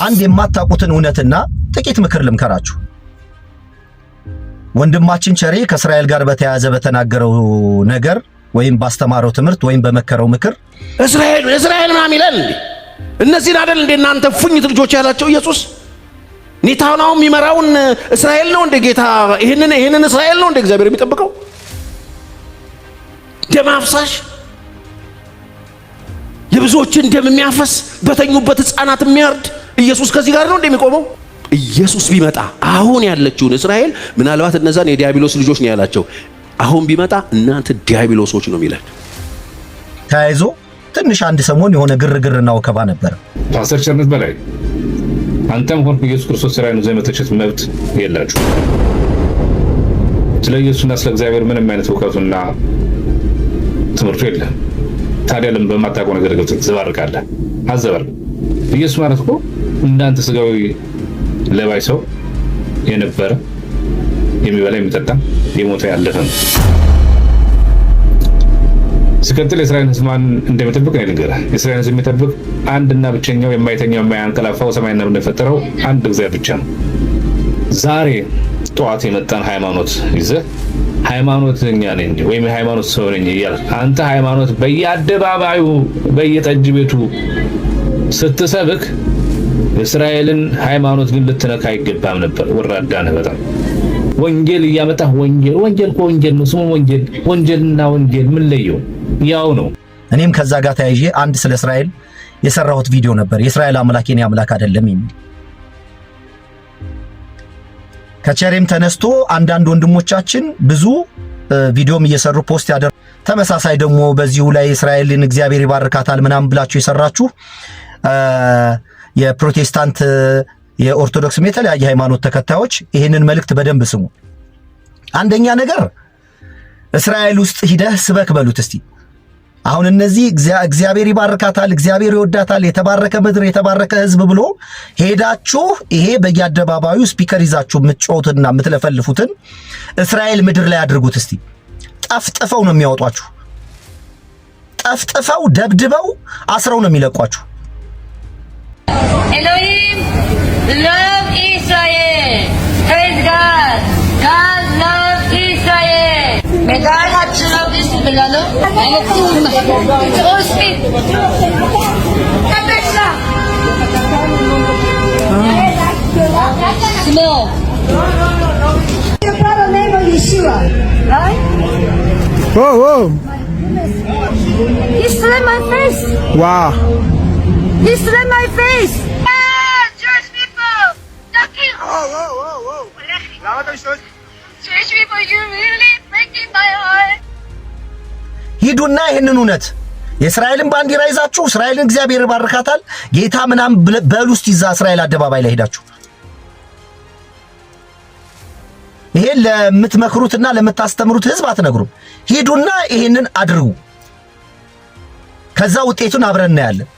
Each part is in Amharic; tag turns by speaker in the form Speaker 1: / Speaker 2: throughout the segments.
Speaker 1: አንድ የማታውቁትን እውነትና ጥቂት ምክር ልምከራችሁ። ወንድማችን ቸሬ ከእስራኤል ጋር በተያያዘ በተናገረው ነገር ወይም ባስተማረው ትምህርት ወይም በመከረው ምክር
Speaker 2: እስራኤል ምናምን ይላል እንዴ? እነዚህን አይደል እንደ እናንተ ፉኝት ልጆች ያላቸው ኢየሱስ ኔታናው የሚመራውን እስራኤል ነው እንደ ጌታ ይሄንን እስራኤል ነው እንደ እግዚአብሔር የሚጠብቀው? ደም አፍሳሽ የብዙዎችን ደም የሚያፈስ በተኙበት ሕፃናት የሚያርድ ኢየሱስ ከዚህ ጋር ነው እንደሚቆመው? ኢየሱስ ቢመጣ አሁን ያለችውን እስራኤል ምናልባት እነዛን የዲያብሎስ ልጆች ነው ያላቸው። አሁን ቢመጣ እናንተ ዲያብሎሶች ነው የሚላል።
Speaker 1: ታይዞ ትንሽ አንድ ሰሞን የሆነ ግርግርና ወከባ ነበር።
Speaker 3: ፓስተር ቸርነት በላይ አንተም ሆንክ ኢየሱስ ክርስቶስ እስራኤልን ዘመተችት መብት የላችሁ። ስለ ኢየሱስና ስለ እግዚአብሔር ምንም አይነት እውቀቱና ትምህርቱ የለም። ታዲያ ለምን በማታውቀው ነገር ገብተህ ትዘባርቃለህ? አዘባርቅ። ኢየሱስ ማለት እኮ እንዳንተ ስጋዊ ለባይ ሰው የነበረ የሚበላ የሚጠጣ የሞተ ያለፈ ነው። ሲቀጥል የእስራኤል ሕዝብ ማን እንደሚጠብቅ ነው ልንገርህ። የእስራኤል ሕዝብ የሚጠብቅ አንድና ብቸኛው የማይተኛው የማያንቀላፋው ሰማይና ምድርን የፈጠረው አንድ እግዚአብሔር ብቻ ነው። ዛሬ ጠዋት የመጣን ሃይማኖት ይዘህ ሃይማኖተኛ ነኝ ወይም የሃይማኖት ሰው ነኝ እያልክ አንተ ሃይማኖት በየአደባባዩ በየጠጅ ቤቱ ስትሰብክ የእስራኤልን ሃይማኖት ግን ልትነካ አይገባም ነበር። ወራዳ ነህ በጣም። ወንጌል እያመጣህ ወንጌል እኮ ወንጌል ነው ስሙ። ወንጌልና ወንጌል ምን ለየው? ያው ነው።
Speaker 1: እኔም ከዛ ጋር ተያይዤ አንድ ስለ እስራኤል የሰራሁት ቪዲዮ ነበር። የእስራኤል አምላክ የኔ አምላክ አይደለም የሚል ከቸሬም ተነስቶ አንዳንድ ወንድሞቻችን ብዙ ቪዲዮም እየሰሩ ፖስት ያደረጉ ተመሳሳይ ደግሞ በዚሁ ላይ እስራኤልን እግዚአብሔር ይባርካታል ምናምን ብላችሁ የሰራችሁ የፕሮቴስታንት የኦርቶዶክስም የተለያየ ሃይማኖት ተከታዮች ይህንን መልእክት በደንብ ስሙ። አንደኛ ነገር እስራኤል ውስጥ ሂደህ ስበክ በሉት እስቲ። አሁን እነዚህ እግዚአብሔር ይባርካታል እግዚአብሔር ይወዳታል የተባረከ ምድር የተባረከ ሕዝብ ብሎ ሄዳችሁ ይሄ በየአደባባዩ ስፒከር ይዛችሁ የምትጮቱትና የምትለፈልፉትን እስራኤል ምድር ላይ አድርጉት እስቲ። ጠፍጥፈው ነው የሚያወጧችሁ። ጠፍጥፈው ደብድበው አስረው ነው የሚለቋችሁ።
Speaker 4: Elohim love Israel. Praise God. God love Israel. May God have to love this Belalo. It's all speak. No.
Speaker 5: You got the name of Yeshua, right?
Speaker 6: Whoa.
Speaker 5: He slapped my face.
Speaker 6: Wow.
Speaker 5: He slapped my face.
Speaker 4: Jewish people. Talking.
Speaker 6: Whoa.
Speaker 4: Jewish people, you're really breaking my heart.
Speaker 1: ሂዱና ይሄንን እውነት የእስራኤልን ባንዲራ ይዛችሁ እስራኤልን እግዚአብሔር ይባርካታል ጌታ ምናምን በሉ እስቲ እዛ እስራኤል አደባባይ ላይ ሄዳችሁ ይሄ ለምትመክሩትና ለምታስተምሩት ሕዝብ አትነግሩም። ሂዱና ይሄንን አድርጉ። ከዛ ውጤቱን አብረን እናያለን።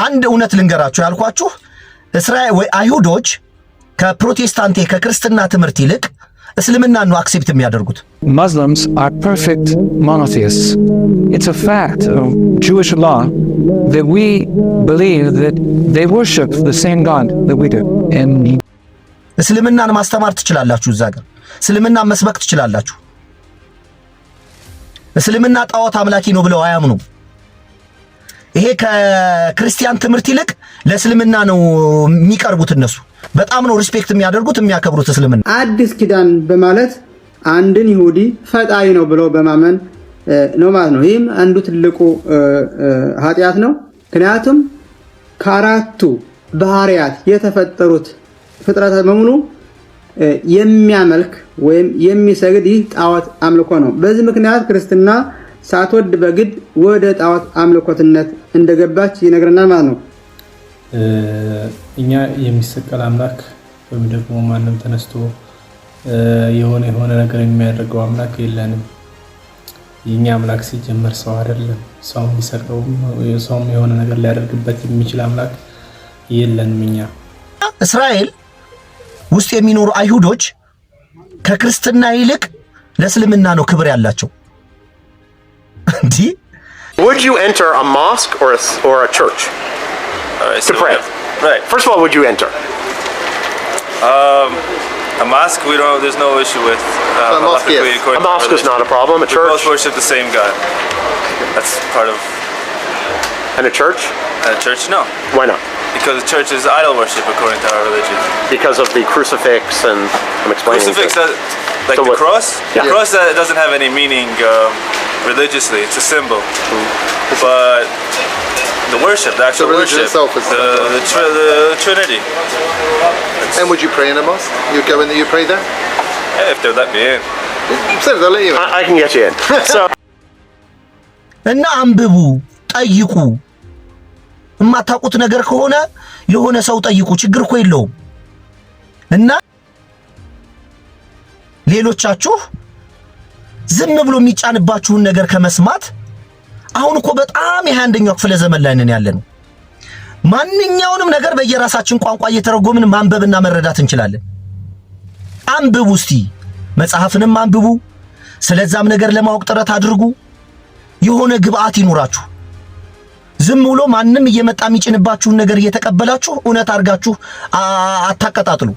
Speaker 1: አንድ እውነት ልንገራችሁ ያልኳችሁ እስራኤል ወይ አይሁዶች ከፕሮቴስታንት ከክርስትና ትምህርት ይልቅ እስልምና ነው አክሴፕት የሚያደርጉት።
Speaker 6: Muslims are perfect monotheists. It's a fact of Jewish law that we believe that they worship the same God that we do. And
Speaker 1: እስልምናን ማስተማር ትችላላችሁ፣ እዛ ጋር እስልምናን መስበክ ትችላላችሁ። እስልምና ጣዖት አምላኪ ነው ብለው አያምኑ። ይሄ ከክርስቲያን ትምህርት ይልቅ ለእስልምና ነው የሚቀርቡት። እነሱ በጣም ነው ሪስፔክት የሚያደርጉት የሚያከብሩት እስልምና።
Speaker 7: አዲስ ኪዳን በማለት አንድን ይሁዲ ፈጣሪ ነው ብለው በማመን ነው ማለት ነው። ይህም አንዱ ትልቁ ኃጢአት ነው። ምክንያቱም ከአራቱ ባህሪያት የተፈጠሩት ፍጥረታት በሙሉ የሚያመልክ ወይም የሚሰግድ ይህ ጣዖት አምልኮ ነው። በዚህ ምክንያት ክርስትና ሳትወድ በግድ ወደ ጣዖት አምልኮትነት እንደገባች ይነግረናል ማለት ነው።
Speaker 8: እኛ የሚሰቀል አምላክ ወይም ደግሞ ማንም ተነስቶ የሆነ ነገር የሚያደርገው አምላክ የለንም። የኛ አምላክ ሲጀመር ሰው አይደለም። ሰው የሚሰራው ሰውም የሆነ ነገር ሊያደርግበት የሚችል አምላክ የለንም። እኛ
Speaker 1: እስራኤል ውስጥ የሚኖሩ አይሁዶች ከክርስትና ይልቅ ለእስልምና ነው ክብር ያላቸው። እንዴ
Speaker 9: Would you enter a mosque or a church to pray? Right. First of all, would you enter?
Speaker 10: A mosque, there's no issue with.
Speaker 9: A mosque is not a problem. A church.
Speaker 10: We both worship the same God. That's part of.
Speaker 9: And a church?
Speaker 10: A church, no.
Speaker 9: Why not?
Speaker 10: Because the church is idol worship according to our religion.
Speaker 9: Because of the crucifix, and I'm explaining.
Speaker 10: Crucifix, like so the cross. Yeah. The cross doesn't have any meaning religiously. It's a symbol. But the worship, the actual worship, itself is the Trinity.
Speaker 9: And would you pray in a mosque? You go in there, you pray there?
Speaker 10: Yeah, if they'll let me in.
Speaker 9: So they'll let you in. I can get you in. So.
Speaker 1: እና አንብቡ፣ ጠይቁ። የማታውቁት ነገር ከሆነ የሆነ ሰው ጠይቁ፣ ችግር እኮ የለውም። እና ሌሎቻችሁ ዝም ብሎ የሚጫንባችሁን ነገር ከመስማት አሁን እኮ በጣም የ21ኛው ክፍለ ዘመን ላይ ነን ያለነው። ማንኛውንም ነገር በየራሳችን ቋንቋ እየተረጎምን ማንበብና መረዳት እንችላለን። አንብቡ እስቲ፣ መጽሐፍንም አንብቡ። ስለዛም ነገር ለማወቅ ጥረት አድርጉ። የሆነ ግብአት ይኑራችሁ። ዝም ብሎ ማንም እየመጣ የሚጭንባችሁን ነገር እየተቀበላችሁ እውነት አድርጋችሁ አታቀጣጥሉ።